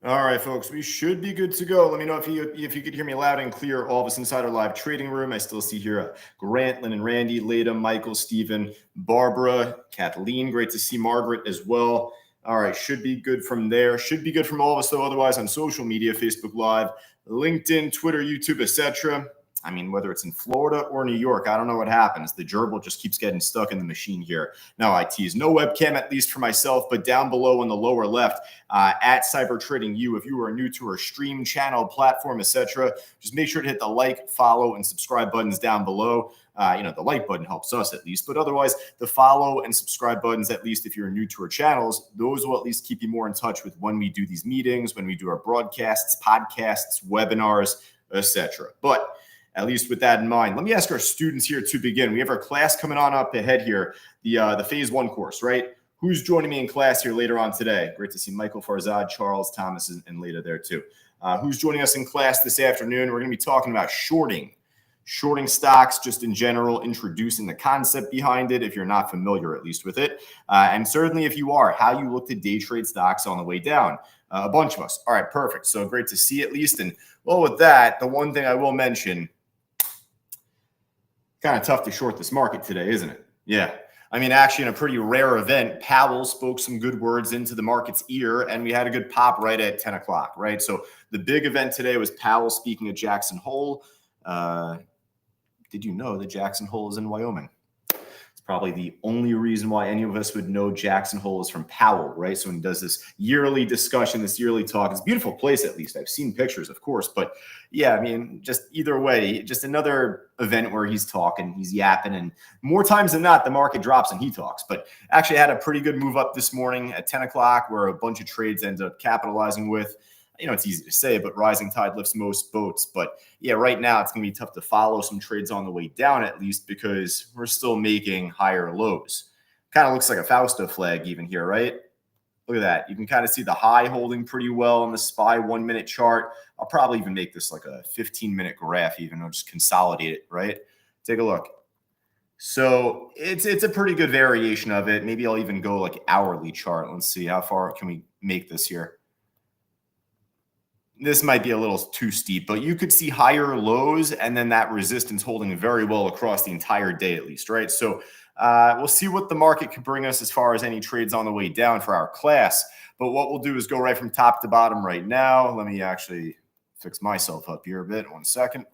All right, folks, we should be good to go. Let me know if you could hear me loud and clear. All of us inside our live trading room. I still see here Grant, Lynn, and Randy, Leda, Michael, Stephen, Barbara, Kathleen. Great to see Margaret as well. All right, should be good from there. Should be good from all of us, though. Otherwise, on social media, Facebook Live, LinkedIn, Twitter, YouTube, etc. I mean, whether it's in Florida or New York, I don't know what happens. The gerbil just keeps getting stuck in the machine here. No, I tease. No webcam, at least for myself, but down below in the lower left, at Cyber Trading U, if you are new to our stream channel, platform, etc., just make sure to hit the like, follow, and subscribe buttons down below. The like button helps us at least, but otherwise, the follow and subscribe buttons, at least if you're new to our channels, those will at least keep you more in touch with when we do these meetings, when we do our broadcasts, podcasts, webinars, etc. But at least with that in mind, let me ask our students here to begin. We have our class coming on up ahead here, the Phase 1 course, right? Who's joining me in class here later on today? Great to see Michael Farzad, Charles, Thomas, and Leda there too. Who's joining us in class this afternoon? We're going to be talking about shorting stocks just in general, introducing the concept behind it if you're not familiar at least with it. And certainly if you are, how you look to day trade stocks on the way down. A bunch of us. All right, perfect. So great to see at least. And well, with that, the one thing I will mention, kind of tough to short this market today, isn't it? Yeah. I mean, actually, in a pretty rare event, Powell spoke some good words into the market's ear, and we had a good pop right at 10 o'clock, right? So the big event today was Powell speaking at Jackson Hole. Did you know that Jackson Hole is in Wyoming? It's probably the only reason why any of us would know Jackson Hole is from Powell, right? So when he does this yearly discussion, this yearly talk, it's a beautiful place, at least. I've seen pictures, of course. But yeah, I mean, just either way, just another event where he's talking, he's yapping, and more times than not, the market drops and he talks. But actually had a pretty good move up this morning at 10 o'clock where a bunch of trades ended up capitalizing with. It's easy to say, but rising tide lifts most boats. But yeah, right now it's going to be tough to follow some trades on the way down, at least because we're still making higher lows. Kind of looks like a Fausto flag even here, right? Look at that. You can kind of see the high holding pretty well on the SPY 1 minute chart. I'll probably even make this like a 15-minute graph even. I'll just consolidate it, right? Take a look. So it's a pretty good variation of it. Maybe I'll even go like hourly chart. Let's see, how far can we make this here? This might be a little too steep, but you could see higher lows and then that resistance holding very well across the entire day at least, right? So we'll see what the market could bring us as far as any trades on the way down for our class. But what we'll do is go right from top to bottom right now. Let me actually fix myself up here a bit. 1 second.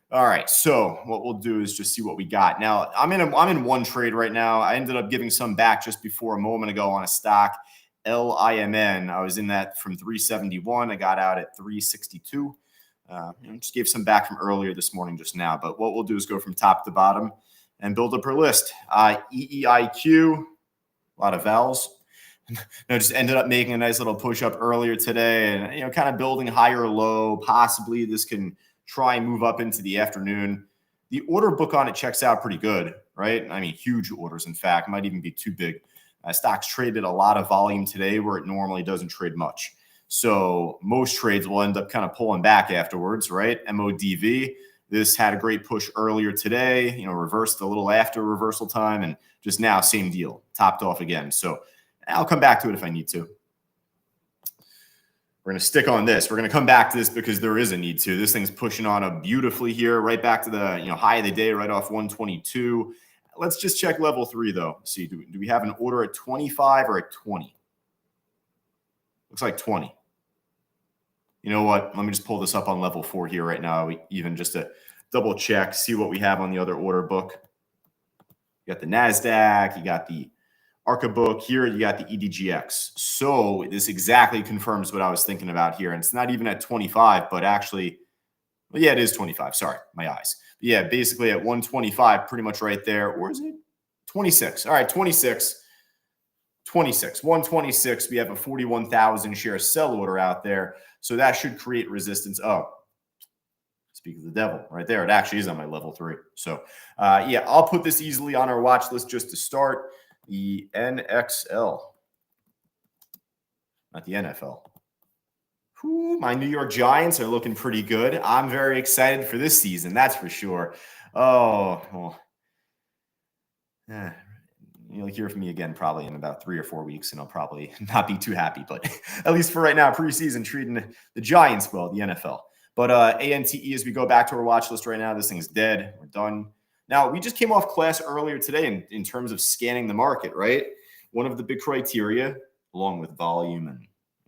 All right, so what we'll do is just see what we got. Now, I'm in one trade right now. I ended up giving some back just before a moment ago on a stock. LIMN. I was in that from 371. I got out at 362. Just gave some back from earlier this morning just now. But what we'll do is go from top to bottom and build up our list. EEIQ, a lot of vowels. Just ended up making a nice little push up earlier today and, kind of building higher low. Possibly this can try and move up into the afternoon. The order book on it checks out pretty good, right? I mean, huge orders, in fact, might even be too big. Stocks traded a lot of volume today where it normally doesn't trade much. So most trades will end up kind of pulling back afterwards, right? MODV, this had a great push earlier today, reversed a little after reversal time, and just now, same deal, topped off again. So I'll come back to it if I need to. We're going to stick on this. We're going to come back to this because there is a need to. This thing's pushing on up beautifully here, right back to the high of the day, right off 122. Let's just check level 3, though. See, do we have an order at 25 or at 20? Looks like 20. You know what? Let me just pull this up on level 4 here right now, even just to double check, see what we have on the other order book. You got the NASDAQ. You got the ARCA book here. You got the EDGX. So this exactly confirms what I was thinking about here. And it's not even at 25, but actually, well, yeah, it is 25. Sorry, my eyes. Yeah, basically at 125, pretty much right there. Or is it 26? All right, 26. 126. We have a 41,000 share sell order out there. So that should create resistance. Oh, speak of the devil right there. It actually is on my level 3. So yeah, I'll put this easily on our watch list just to start. The NXL, not the NFL. Whew, my New York Giants are looking pretty good. I'm very excited for this season, that's for sure. Oh, well, you'll hear from me again probably in about 3 or 4 weeks, and I'll probably not be too happy. But at least for right now, preseason treating the Giants well, the NFL. But ANTE, as we go back to our watch list right now, this thing's dead. We're done. Now, we just came off class earlier today in terms of scanning the market, right? One of the big criteria, along with volume and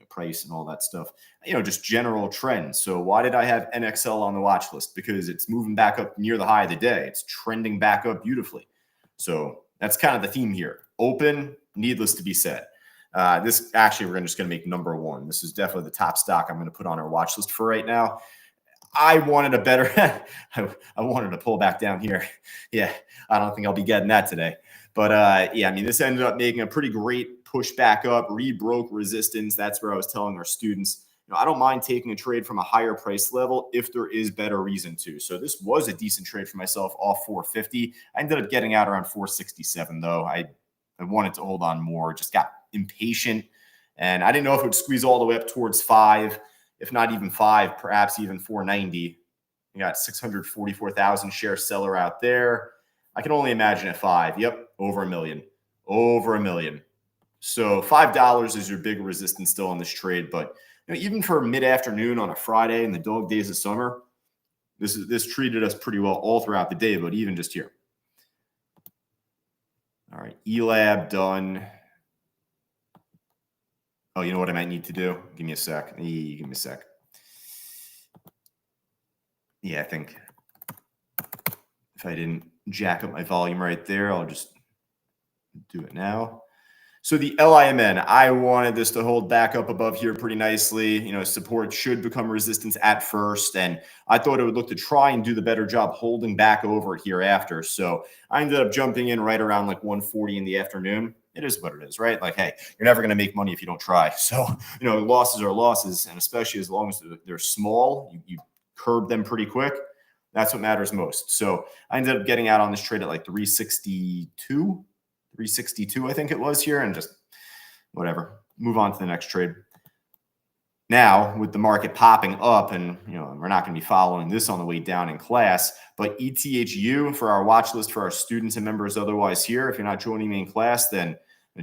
price and all that stuff, just general trends. So why did I have NXL on the watch list? Because it's moving back up near the high of the day. It's trending back up beautifully. So that's kind of the theme here. Open, needless to be said. This actually, we're just going to make number one. This is definitely the top stock I'm going to put on our watch list for right now. I wanted a better, I wanted to pull back down here. Yeah, I don't think I'll be getting that today. But yeah, I mean, this ended up making a pretty great push back up, broke resistance. That's where I was telling our students, I don't mind taking a trade from a higher price level if there is better reason to. So this was a decent trade for myself off 450. I ended up getting out around 467 though. I wanted to hold on more, just got impatient. And I didn't know if it would squeeze all the way up towards 5, if not even 5, perhaps even 490. You got 644,000 share seller out there. I can only imagine at 5. Yep, over $1 million. Over $1 million. So $5 is your big resistance still on this trade. But even for mid-afternoon on a Friday in the dog days of summer, this treated us pretty well all throughout the day, but even just here. All right, ELAB done. Oh, you know what I might need to do? Give me a sec. Give me a sec. Yeah, I think if I didn't jack up my volume right there, I'll just do it now. So the LIMN, I wanted this to hold back up above here pretty nicely. Support should become resistance at first. And I thought it would look to try and do the better job holding back over it here after. So I ended up jumping in right around like 140 in the afternoon. It is what it is, right? Like, hey, you're never going to make money if you don't try. So, losses are losses. And especially as long as they're small, you curb them pretty quick. That's what matters most. So I ended up getting out on this trade at like 362, I think it was here, and just whatever, move on to the next trade. Now, with the market popping up, and we're not going to be following this on the way down in class, but ETHU for our watch list for our students and members otherwise here. If you're not joining me in class, then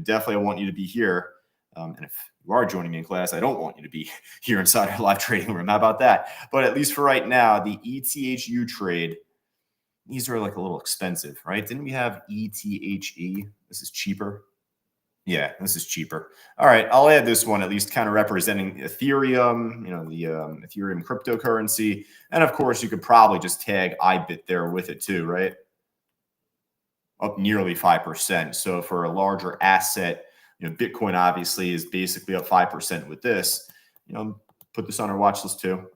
definitely I want you to be here. And if you are joining me in class, I don't want you to be here inside our live trading room. How about that? But at least for right now, the ETHU trade, these are like a little expensive, right? Didn't we have ETHE? This is cheaper. Yeah, this is cheaper. All right, I'll add this one, at least kind of representing Ethereum, the Ethereum cryptocurrency. And of course, you could probably just tag IBIT there with it too, right? Up nearly 5%. So for a larger asset, Bitcoin obviously is basically up 5% with this. Put this on our watch list too.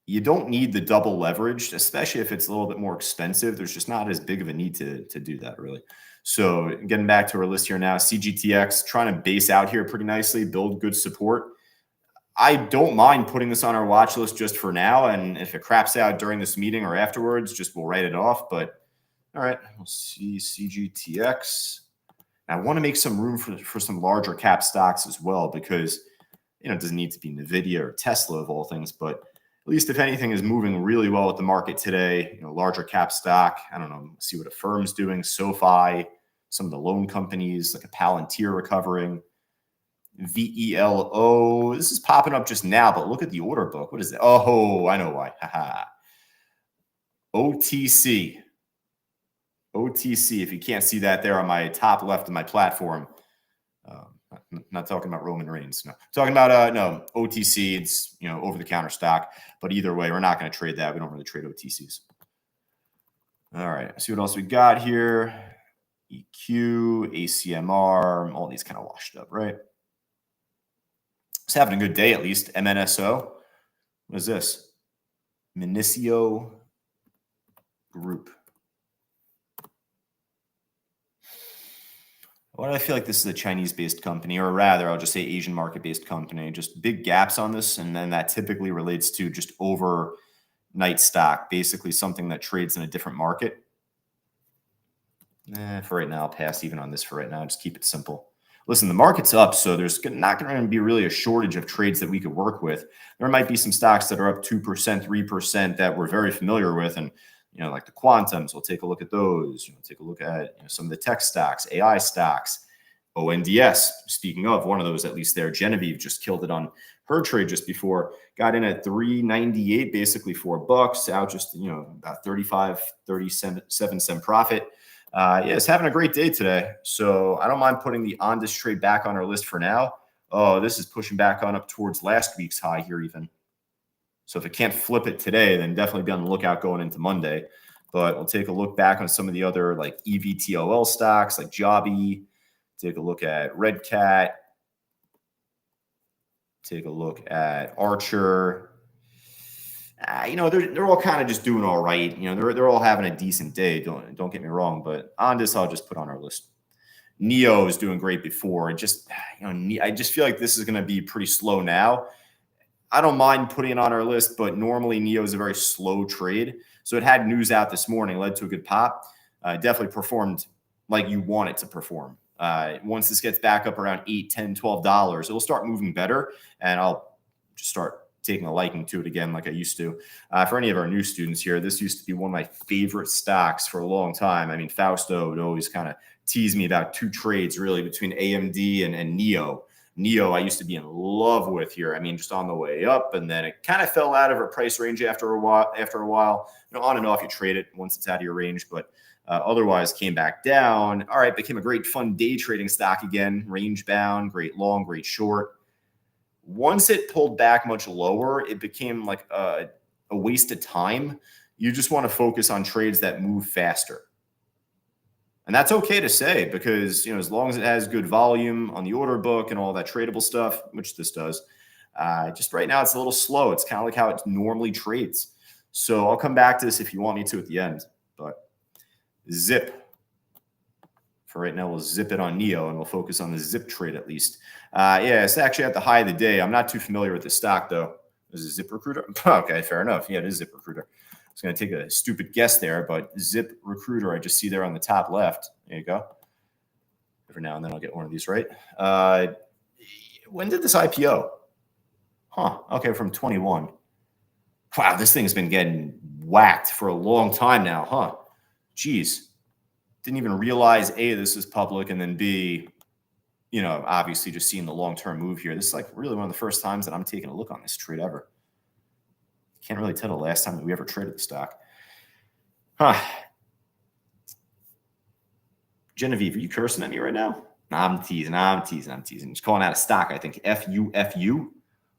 You don't need the double leverage, especially if it's a little bit more expensive. There's just not as big of a need to do that, really. So getting back to our list here now, CGTX trying to base out here pretty nicely, build good support. I don't mind putting this on our watch list just for now. And if it craps out during this meeting or afterwards, we'll write it off. But all right, we'll see CGTX. I want to make some room for some larger cap stocks as well, because it doesn't need to be NVIDIA or Tesla of all things, but at least if anything is moving really well with the market today, larger cap stock. I don't know, see what a firm's doing. SoFi, some of the loan companies like a Palantir recovering. VELO, this is popping up just now, but look at the order book. What is it? Oh, I know why. Haha. OTC. OTC, if you can't see that there on my top left of my platform. Not talking about Roman Reigns. No, talking about no OTC. It's over the counter stock. But either way, we're not going to trade that. We don't really trade OTCs. All right. See what else we got here. EQ, ACMR, all these kind of washed up, right? It's having a good day at least. MNSO. What is this? Minicio Group. Why do I feel like this is a Chinese-based company, or rather, I'll just say Asian market-based company? Just big gaps on this, and then that typically relates to just overnight stock, basically something that trades in a different market. For right now, I'll pass even on this for right now. Just keep it simple. Listen, the market's up, so there's not going to be really a shortage of trades that we could work with. There might be some stocks that are up 2%, 3% that we're very familiar with, and like the quantums. We'll take a look at those. Take a look at some of the tech stocks, AI stocks, ONDS. Speaking of one of those, at least there, Genevieve just killed it on her trade just before. Got in at $3.98, basically $4 out, just about 37 cent profit. It's having a great day today. So I don't mind putting the on this trade back on our list for now. Oh, this is pushing back on up towards last week's high here even. So if it can't flip it today, then definitely be on the lookout going into Monday. But we'll take a look back on some of the other like EVTOL stocks like Jobby. Take a look at Red Cat. Take a look at Archer. They're all kind of just doing all right. They're all having a decent day. Don't get me wrong, but on this I'll just put on our list. Neo is doing great before. I just feel like this is going to be pretty slow now. I don't mind putting it on our list, but normally Neo is a very slow trade. So it had news out this morning, led to a good pop. Definitely performed like you want it to perform. Once this gets back up around $8, $10, $12, it'll start moving better, and I'll just start taking a liking to it again like I used to. For any of our new students here, this used to be one of my favorite stocks for a long time. I mean, Fausto would always kind of tease me about two trades really between AMD and Neo. Neo I used to be in love with here. I mean, just on the way up, and then it kind of fell out of our price range after a while. On and off you trade it once it's out of your range, but otherwise came back down. All right, became a great fun day trading stock again, range bound, great long, great short. Once it pulled back much lower, it became like a waste of time. You just want to focus on trades that move faster. And that's okay to say because, as long as it has good volume on the order book and all that tradable stuff, which this does, just right now it's a little slow. It's kind of like how it normally trades. So I'll come back to this if you want me to at the end. But zip. For right now, we'll zip it on Neo and we'll focus on the zip trade at least. It's actually at the high of the day. I'm not too familiar with the stock though. Is it ZipRecruiter? Okay, fair enough. Yeah, it is ZipRecruiter. I was going to take a stupid guess there, but ZipRecruiter, I just see there on the top left. There you go. Every now and then I'll get one of these right. When did this IPO? Okay, from 21. Wow, this thing's been getting whacked for a long time now, Geez. Didn't even realize, A, this is public, and then B, obviously just seeing the long-term move here. This is like really one of the first times that I'm taking a look on this trade ever. Can't really tell the last time that we ever traded the stock. Genevieve, are you cursing at me right now? Nah, I'm teasing. Just calling out a stock, I think. FUFU.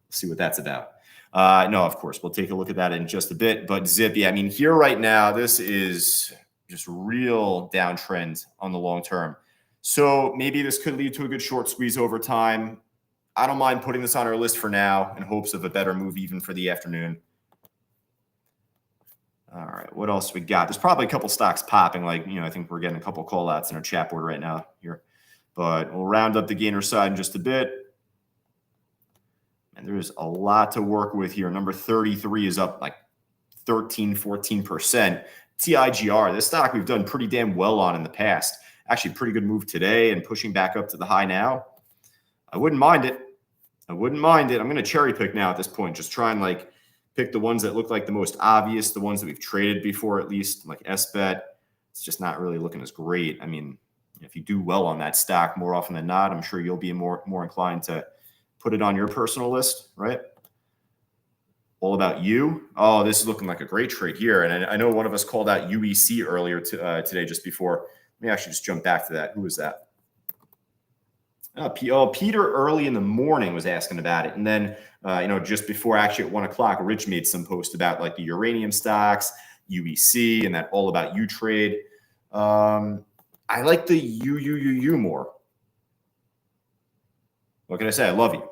Let's see what that's about. No, of course. We'll take a look at that in just a bit. But Zip, here right now, this is just real downtrend on the long term. So maybe this could lead to a good short squeeze over time. I don't mind putting this on our list for now in hopes of a better move even for the afternoon. All right, what else we got? There's probably a couple stocks popping. Like, I think we're getting a couple call outs in our chat board right now here. But we'll round up the gainer side in just a bit. And there's a lot to work with here. Number 33 is up like 13, 14%. TIGR, this stock we've done pretty damn well on in the past. Actually, pretty good move today and pushing back up to the high now. I wouldn't mind it. I'm going to cherry pick now at this point. Just try and pick the ones that look like the most obvious, the ones that we've traded before at least, like SBET. It's just not really looking as great. I mean, if you do well on that stock more often than not, I'm sure you'll be more inclined to put it on your personal list, right? All About You. Oh, this is looking like a great trade here. And I know one of us called out UEC earlier today just before. Let me actually just jump back to that. Who was that? Peter early in the morning was asking about it. And then, just before actually at 1 o'clock, Rich made some post about like the uranium stocks, UEC, and that All About You trade. I like the UUUU more. What can I say? I love you.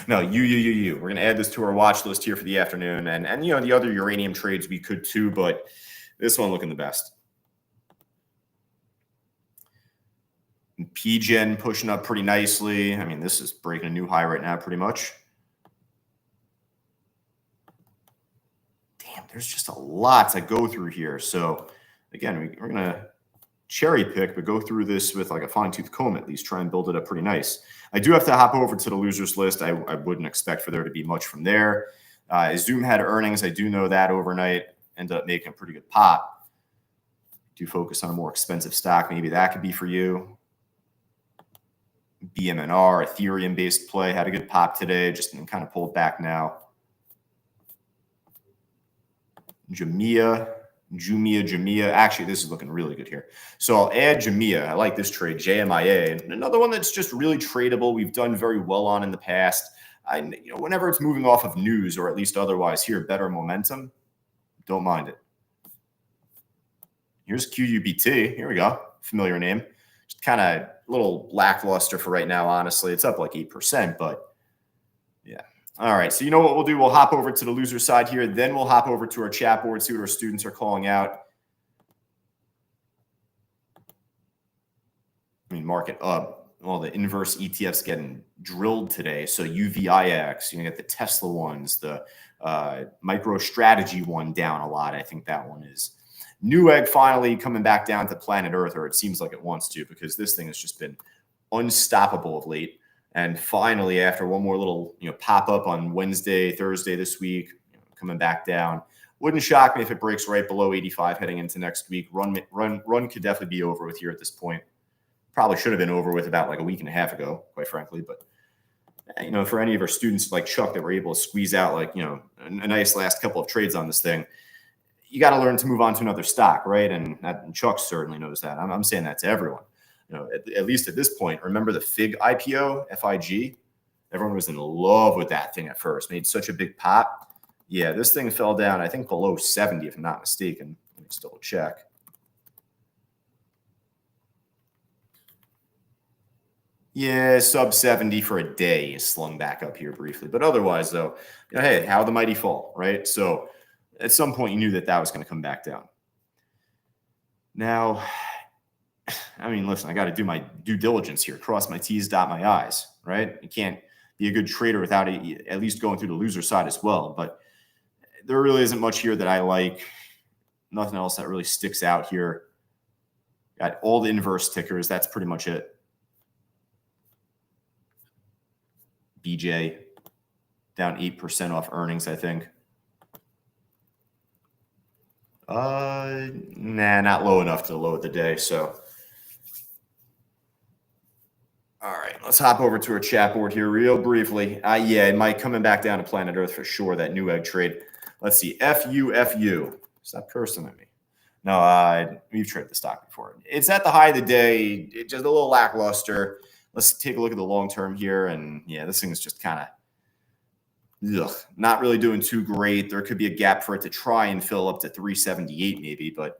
No, UUUU. We're going to add this to our watch list here for the afternoon. And the other uranium trades we could too, but this one looking the best. PGen pushing up pretty nicely. I mean, this is breaking a new high right now pretty much. Damn, there's just a lot to go through here. So again, we're going to cherry pick, but go through this with like a fine-tooth comb at least, try and build it up pretty nice. I do have to hop over to the losers list. I wouldn't expect for there to be much from there. Zoom had earnings. I do know that overnight. ended up making a pretty good pop. Do focus on a more expensive stock. Maybe that could be for you. BMNR, Ethereum-based play, had a good pop today, just kind of pulled back now. Jumia. Actually, this is looking really good here. So I'll add Jumia. I like this trade, JMIA. And another one that's just really tradable. We've done very well on in the past. Whenever it's moving off of news or at least otherwise here, better momentum, don't mind it. Here's QUBT. Here we go. Familiar name. Just kind of a little lackluster for right now, honestly. It's up like 8%, but yeah. All right, so you know what we'll do? We'll hop over to the loser side here. Then we'll hop over to our chat board, see what our students are calling out. I mean, market up. Well, the inverse ETFs getting drilled today. So UVIX, you get the Tesla ones, the MicroStrategy one down a lot. I think that one is. Newegg finally coming back down to planet Earth, or it seems like it wants to, because this thing has just been unstoppable of late. And finally, after one more little pop up on Wednesday, Thursday this week, coming back down. Wouldn't shock me if it breaks right below 85 heading into next week. Run could definitely be over with here at this point. Probably should have been over with about like a week and a half ago, quite frankly. But for any of our students like Chuck that were able to squeeze out a nice last couple of trades on this thing, you got to learn to move on to another stock, right? And Chuck certainly knows that. I'm saying that to everyone. At least at this point, remember the FIG IPO, FIG? Everyone was in love with that thing at first. Made such a big pop. Yeah, this thing fell down, I think, below 70, if I'm not mistaken. Let me just double check. Yeah, sub 70 for a day is slung back up here briefly. But otherwise, though, hey, how the mighty fall, right? So at some point, you knew that was going to come back down. Now, I mean, listen, I got to do my due diligence here. Cross my T's, dot my I's, right? You can't be a good trader without at least going through the loser side as well. But there really isn't much here that I like. Nothing else that really sticks out here. Got all the inverse tickers. That's pretty much it. BJ down 8% off earnings, I think. Nah, not low enough to load the day. So, all right, let's hop over to our chat board here real briefly. Yeah, it might coming back down to planet Earth for sure, that Newegg trade. Let's see, FU. Stop cursing at me. No, we've traded the stock before. It's at the high of the day. It's just a little lackluster. Let's take a look at the long term here. And yeah, this thing is just kind of not really doing too great. There could be a gap for it to try and fill up to 378 maybe, but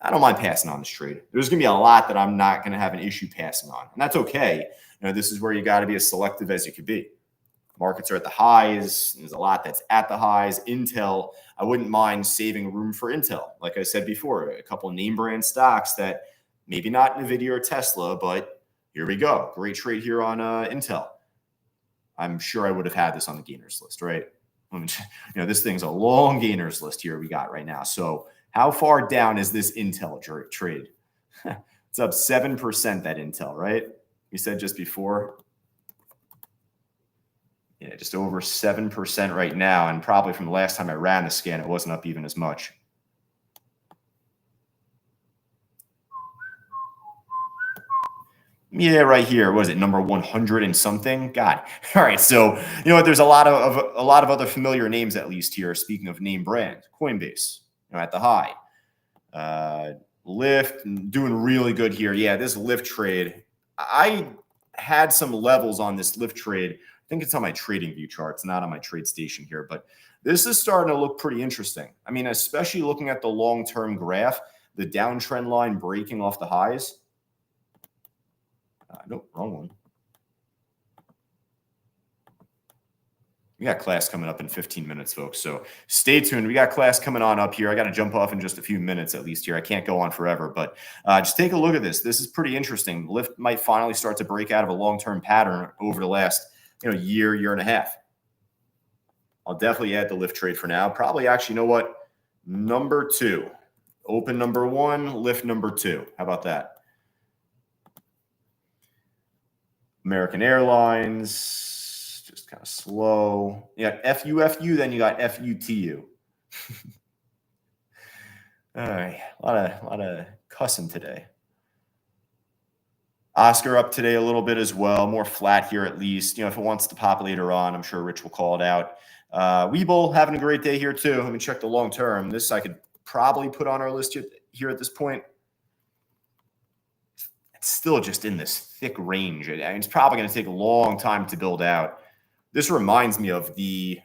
I don't mind passing on this trade. There's going to be a lot that I'm not going to have an issue passing on, and that's okay. This is where you got to be as selective as you could be. Markets are at the highs. There's a lot that's at the highs. Intel, I wouldn't mind saving room for Intel. Like I said before, a couple of name brand stocks that maybe not NVIDIA or Tesla, but here we go. Great trade here on Intel. I'm sure I would have had this on the gainers list, right? This thing's a long gainers list here we got right now. So how far down is this Intel trade? It's up 7%, that Intel, right? We said just before. Yeah, just over 7% right now. And probably from the last time I ran the scan, it wasn't up even as much. Yeah, right here. Was it number 100 and something? God. All right. So you know what? There's a lot of other familiar names at least here. Speaking of name brand, Coinbase, at the high. Lyft doing really good here. Yeah, this Lyft trade. I had some levels on this Lyft trade. I think it's on my trading view charts, not on my trade station here, but this is starting to look pretty interesting. I mean, especially looking at the long-term graph, the downtrend line breaking off the highs. Nope, wrong one. We got class coming up in 15 minutes, folks. So stay tuned. We got class coming on up here. I got to jump off in just a few minutes at least here. I can't go on forever, but just take a look at this. This is pretty interesting. Lyft might finally start to break out of a long-term pattern over the last year and a half. I'll definitely add the Lyft trade for now. Probably actually, you know what? Number 2. Open number 1, Lyft number 2. How about that? American Airlines, just kind of slow. You got FUFU, then you got FUTU. All right, a lot of cussing today. Oscar up today a little bit as well, more flat here at least. If it wants to pop later on, I'm sure Rich will call it out. Weeble having a great day here too. Let me check the long term. This I could probably put on our list here at this point. It's still just in this thick range. It's probably going to take a long time to build out. This reminds me of the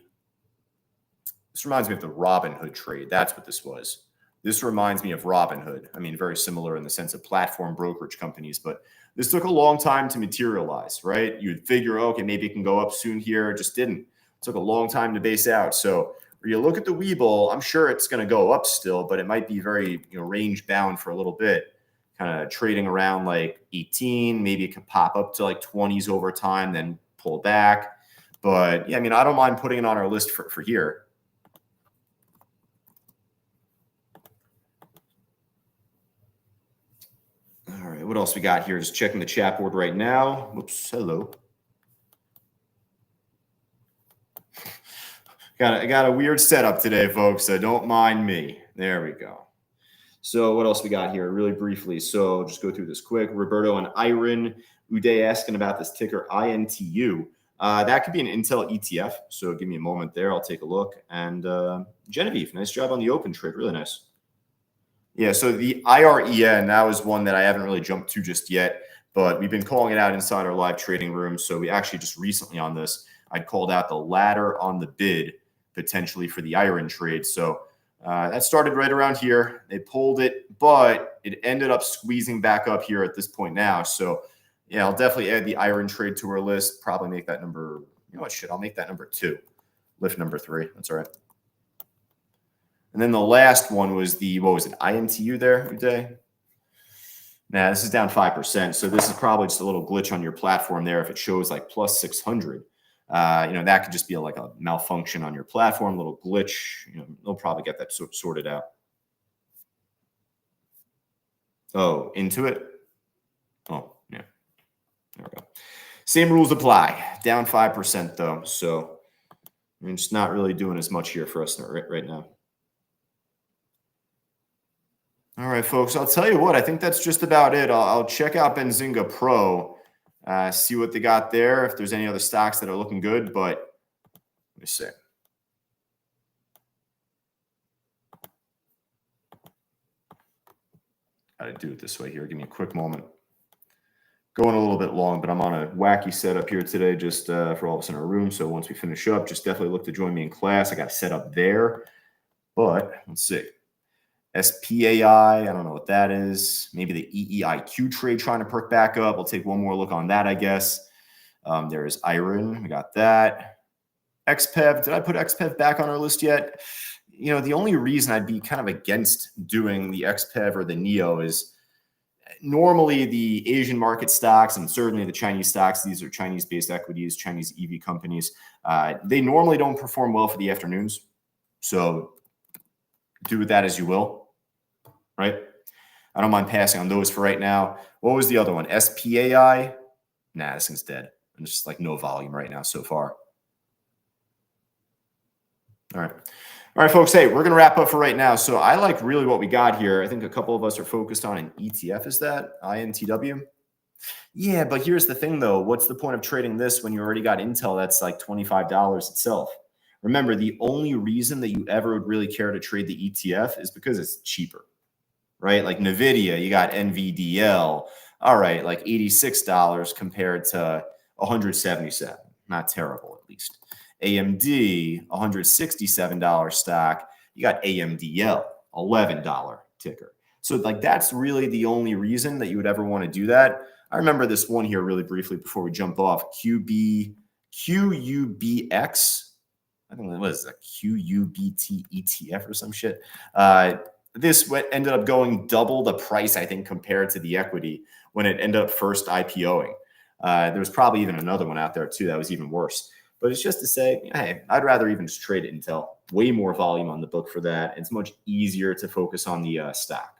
Robinhood trade. That's what this was. This reminds me of Robinhood. I mean, very similar in the sense of platform brokerage companies, but this took a long time to materialize, right? You'd figure, okay, maybe it can go up soon here. It just didn't. It took a long time to base out. So when you look at the Weeble, I'm sure it's going to go up still, but it might be very range bound for a little bit, kind of trading around like 18. Maybe it could pop up to like 20s over time, then pull back. But yeah, I mean, I don't mind putting it on our list for here. All right, what else we got here? Just checking the chat board right now. Whoops, hello. I got a weird setup today, folks, so don't mind me. There we go. So what else we got here? Really briefly. So just go through this quick. Roberto and Iron Uday asking about this ticker INTU. That could be an Intel ETF. So give me a moment there. I'll take a look. And Genevieve, nice job on the open trade. Really nice. Yeah, so the IREN, that was one that I haven't really jumped to just yet, but we've been calling it out inside our live trading room. So we actually just recently on this, I'd called out the ladder on the bid potentially for the iron trade. So that started right around here. They pulled it, but it ended up squeezing back up here at this point now. So yeah, I'll definitely add the iron trade to our list. Probably make that number, you know what, shit, I'll make that number 2. Lift number 3. That's all right. And then the last one was the, what was it, INTU there today? Nah, this is down 5%. So this is probably just a little glitch on your platform there. If it shows like plus 600, that could just be like a malfunction on your platform, a little glitch. They'll probably get that sorted out. Oh, into it? Oh, yeah. There we go. Same rules apply. Down 5% though. So I mean, just not really doing as much here for us right now. All right, folks, I'll tell you what, I think that's just about it. I'll check out Benzinga Pro, see what they got there, if there's any other stocks that are looking good, but let me see. Got to do it this way here. Give me a quick moment. Going a little bit long, but I'm on a wacky setup here today just for all of us in our room. So once we finish up, just definitely look to join me in class. I got set up there, but let's see. SPAI, I don't know what that is. Maybe the EEIQ trade trying to perk back up. I'll take one more look on that, I guess. There's Iron. We got that. XPEV. Did I put XPEV back on our list yet? The only reason I'd be kind of against doing the XPEV or the NEO is normally the Asian market stocks and certainly the Chinese stocks, these are Chinese-based equities, Chinese EV companies. They normally don't perform well for the afternoons. So do with that as you will. Right? I don't mind passing on those for right now. What was the other one? SPAI? Nah, this thing's dead. And just like no volume right now so far. All right, folks. Hey, we're going to wrap up for right now. So I like really what we got here. I think a couple of us are focused on an ETF. Is that INTW? Yeah, but here's the thing, though. What's the point of trading this when you already got Intel that's like $25 itself? Remember, the only reason that you ever would really care to trade the ETF is because it's cheaper. Right? Like NVIDIA, you got NVDL. All right, like $86 compared to $177. Not terrible, at least. AMD, $167 stock. You got AMDL, $11 ticker. So like that's really the only reason that you would ever want to do that. I remember this one here really briefly before we jump off. QUBX. I think it was a QUBT ETF or some shit. This ended up going double the price, I think, compared to the equity when it ended up first IPOing. There was probably even another one out there, too, that was even worse. But it's just to say, hey, I'd rather even just trade Intel. Way more volume on the book for that. It's much easier to focus on the stock.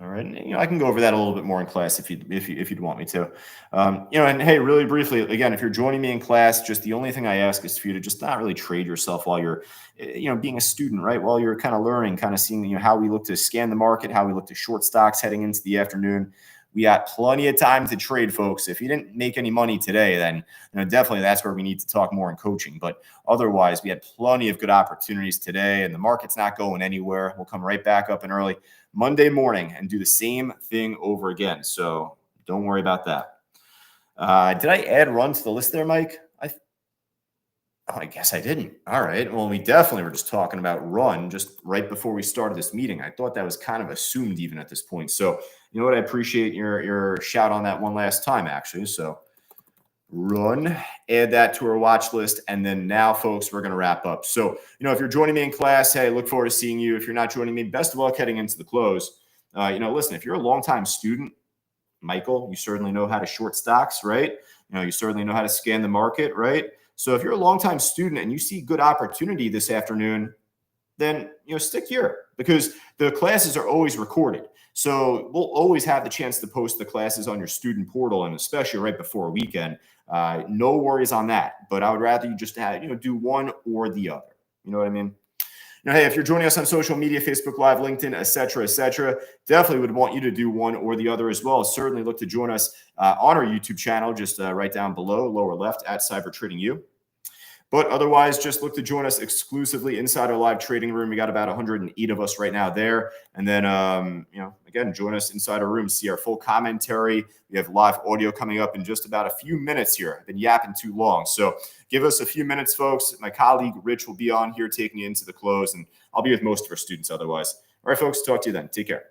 All right, and, I can go over that a little bit more in class if you'd want me to. And hey, really briefly, again, if you're joining me in class, just the only thing I ask is for you to just not really trade yourself while you're, being a student, right? While you're kind of learning, kind of seeing, how we look to scan the market, how we look to short stocks heading into the afternoon. We got plenty of time to trade, folks. If you didn't make any money today, then definitely that's where we need to talk more in coaching. But otherwise, we had plenty of good opportunities today, and the market's not going anywhere. We'll come right back up and early Monday morning and do the same thing over again. So don't worry about that. Did I add run to the list there, Mike? I guess I didn't. All right. Well, we definitely were just talking about run just right before we started this meeting. I thought that was kind of assumed even at this point. So you know what? I appreciate your shout on that one last time, actually. So run, add that to our watch list. And then now, folks, we're going to wrap up. So, if you're joining me in class, hey, look forward to seeing you. If you're not joining me, best of luck heading into the close. Listen, if you're a longtime student, Michael, you certainly know how to short stocks, right? You certainly know how to scan the market, right? So if you're a longtime student and you see good opportunity this afternoon, then stick here because the classes are always recorded. So we'll always have the chance to post the classes on your student portal, and especially right before a weekend. No worries on that. But I would rather you just do one or the other. You know what I mean? Hey, if you're joining us on social media, Facebook Live, LinkedIn, et cetera, definitely would want you to do one or the other as well. Certainly look to join us on our YouTube channel, just right down below, lower left, at Cyber Trading U. But otherwise, just look to join us exclusively inside our live trading room. We got about 108 of us right now there. And then, again, join us inside our room, see our full commentary. We have live audio coming up in just about a few minutes here. I've been yapping too long. So give us a few minutes, folks. My colleague, Rich, will be on here taking you into the close, and I'll be with most of our students otherwise. All right, folks, talk to you then. Take care.